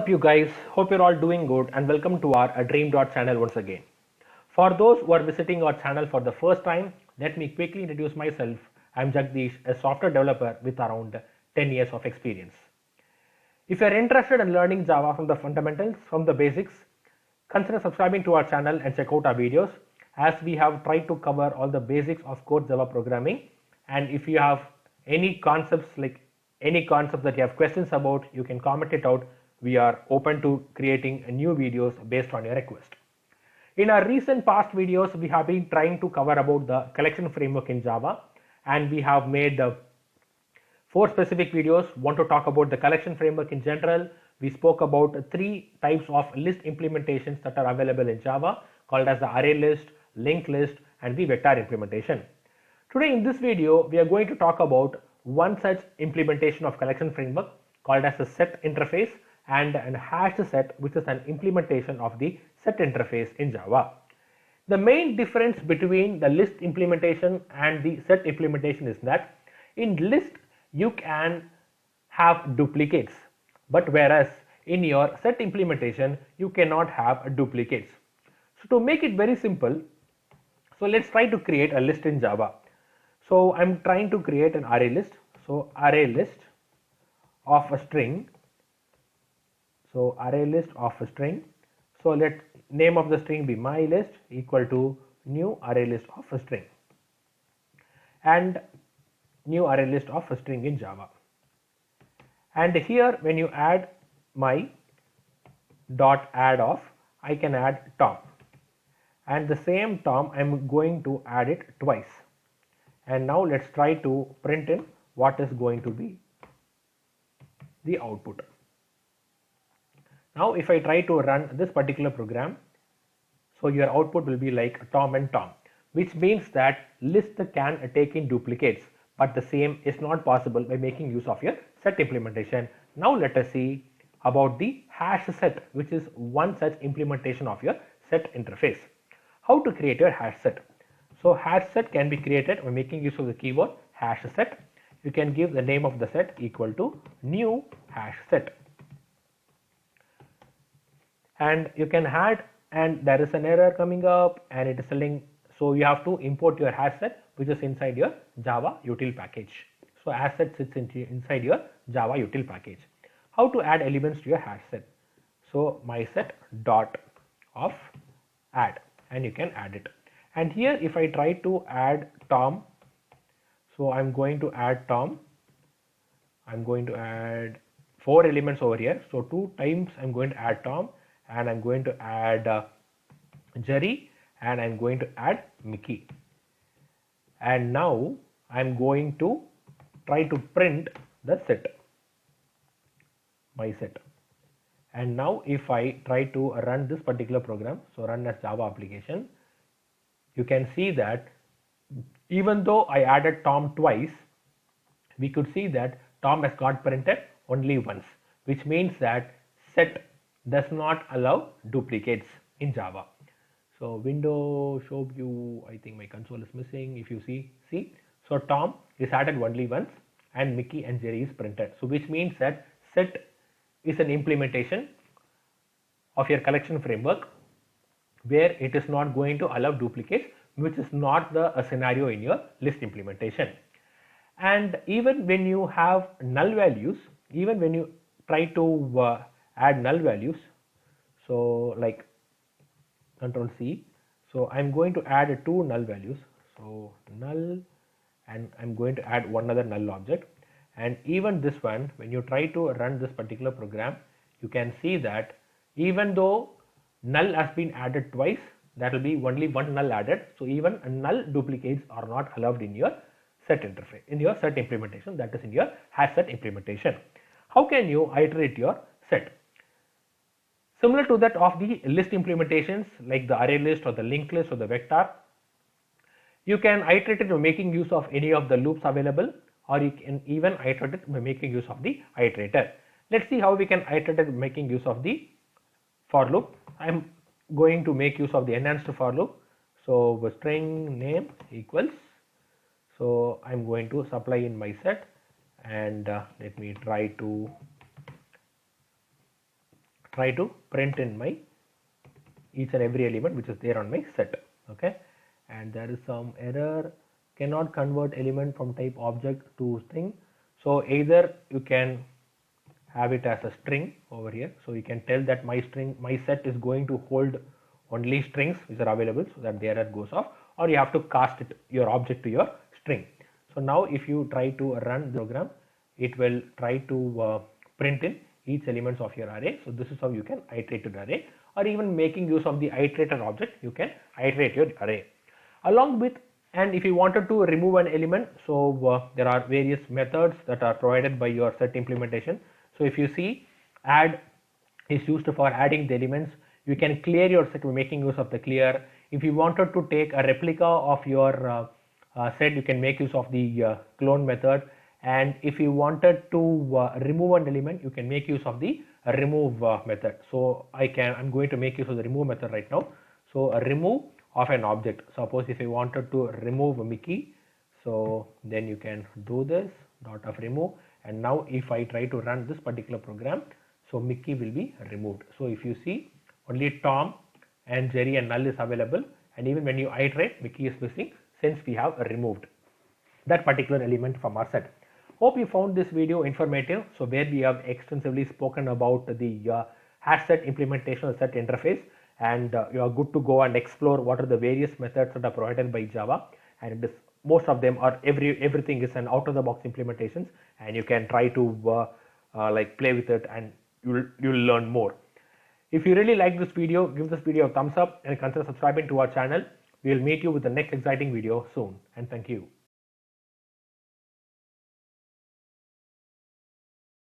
up, you guys? Hope you're all doing good and welcome to our Dream Dot channel once again. For those who are visiting our channel for the first time, let me quickly introduce myself. I'm Jagdish, a software developer with around 10 years of experience. If you're interested in learning Java from the fundamentals, from the basics, consider subscribing to our channel and check out our videos as we have tried to cover all the basics of core Java programming. And if you have any concepts that you have questions about, you can comment it out. We are open to creating new videos based on your request. In our recent past videos, we have been trying to cover about the collection framework in Java, and we have made 4 specific videos. One to talk about the collection framework in general. We spoke about 3 types of list implementations that are available in Java, called as the array list, linked list, and the vector implementation. Today in this video, we are going to talk about one such implementation of collection framework called as the set interface, and an hashed set, which is an implementation of the set interface in Java. The main difference between the list implementation and the set implementation is that in list you can have duplicates, but whereas in your set implementation you cannot have duplicates. So to make it very simple, so let's try to create a list in Java. So I'm trying to create an array list. So array list of a string. So array list of a string. So let name of the string be my list equal to new array list of a string, and new array list of a string in Java. And here when you add my dot add of, I can add Tom, and the same Tom I'm going to add it twice. And now let's try to print in what is going to be the output. Now if I try to run this particular program, so your output will be like Tom and Tom, which means that list can take in duplicates, but the same is not possible by making use of your set implementation. Now let us see about the hash set, which is one such implementation of your set interface. How to create your hash set? So hash set can be created by making use of the keyword hash set. You can give the name of the set equal to new hash set, and you can add, and there is an error coming up and it is telling, so you have to import your hash set, which is inside your Java util package. So hash set sits inside your Java util package. How to add elements to your hash set? So my set dot of add, and you can add it. And here if I try to add Tom, so I'm going to add Tom, I'm going to add 4 elements over here. So 2 times I'm going to add Tom, and I'm going to add Jerry, and I'm going to add Mickey. And now I'm going to try to print the set, my set. And now if I try to run this particular program, so run as Java application, you can see that even though I added Tom twice, we could see that Tom has got printed only once, which means that set does not allow duplicates in Java. So window show you, I think my console is missing. If you see, so Tom is added only once and Mickey and Jerry is printed. So which means that set is an implementation of your collection framework where it is not going to allow duplicates, which is not the scenario in your list implementation. And even when you have null values, even when you try to add null values, so like Control C, so I'm going to add 2 null values, so null, and I'm going to add one other null object. And even this one, when you try to run this particular program, you can see that even though null has been added twice, that will be only one null added. So even null duplicates are not allowed in your set interface, in your set implementation, that is in your hash set implementation. How can you iterate your set? Similar to that of the list implementations like the array list or the linked list or the vector, you can iterate it by making use of any of the loops available, or you can even iterate it by making use of the iterator. Let's see how we can iterate it by making use of the for loop. I'm going to make use of the enhanced for loop. So the string name equals, so I'm going to supply in my set, and let me try to try to print in my each and every element which is there on my set. Okay, and there is some error, cannot convert element from type object to string. So either you can have it as a string over here, so you can tell that my set is going to hold only strings which are available, so that the error goes off, or you have to cast it, your object, to your string. So now if you try to run the program, it will try to print in each elements of your array. So this is how you can iterate your array, or even making use of the iterator object, you can iterate your array along with. And if you wanted to remove an element, so there are various methods that are provided by your set implementation. So if you see, add is used for adding the elements. You can clear your set by making use of the clear. If you wanted to take a replica of your set, you can make use of the clone method. And if you wanted to remove an element, you can make use of the remove method. So I'm going to make use of the remove method right now. So a remove of an object. Suppose if you wanted to remove Mickey, so then you can do this dot of remove, and now if I try to run this particular program, so Mickey will be removed. So if you see, only Tom and Jerry and Null is available, and even when you iterate, Mickey is missing since we have removed that particular element from our set. Hope you found this video informative. So where we have extensively spoken about the hash set implementation of set interface, and you are good to go and explore what are the various methods that are provided by Java, and it is, most of them are everything is an out of the box implementations, and you can try to like play with it, and you'll learn more. If you really like this video, give this video a thumbs up and consider subscribing to our channel. We will meet you with the next exciting video soon, and thank you.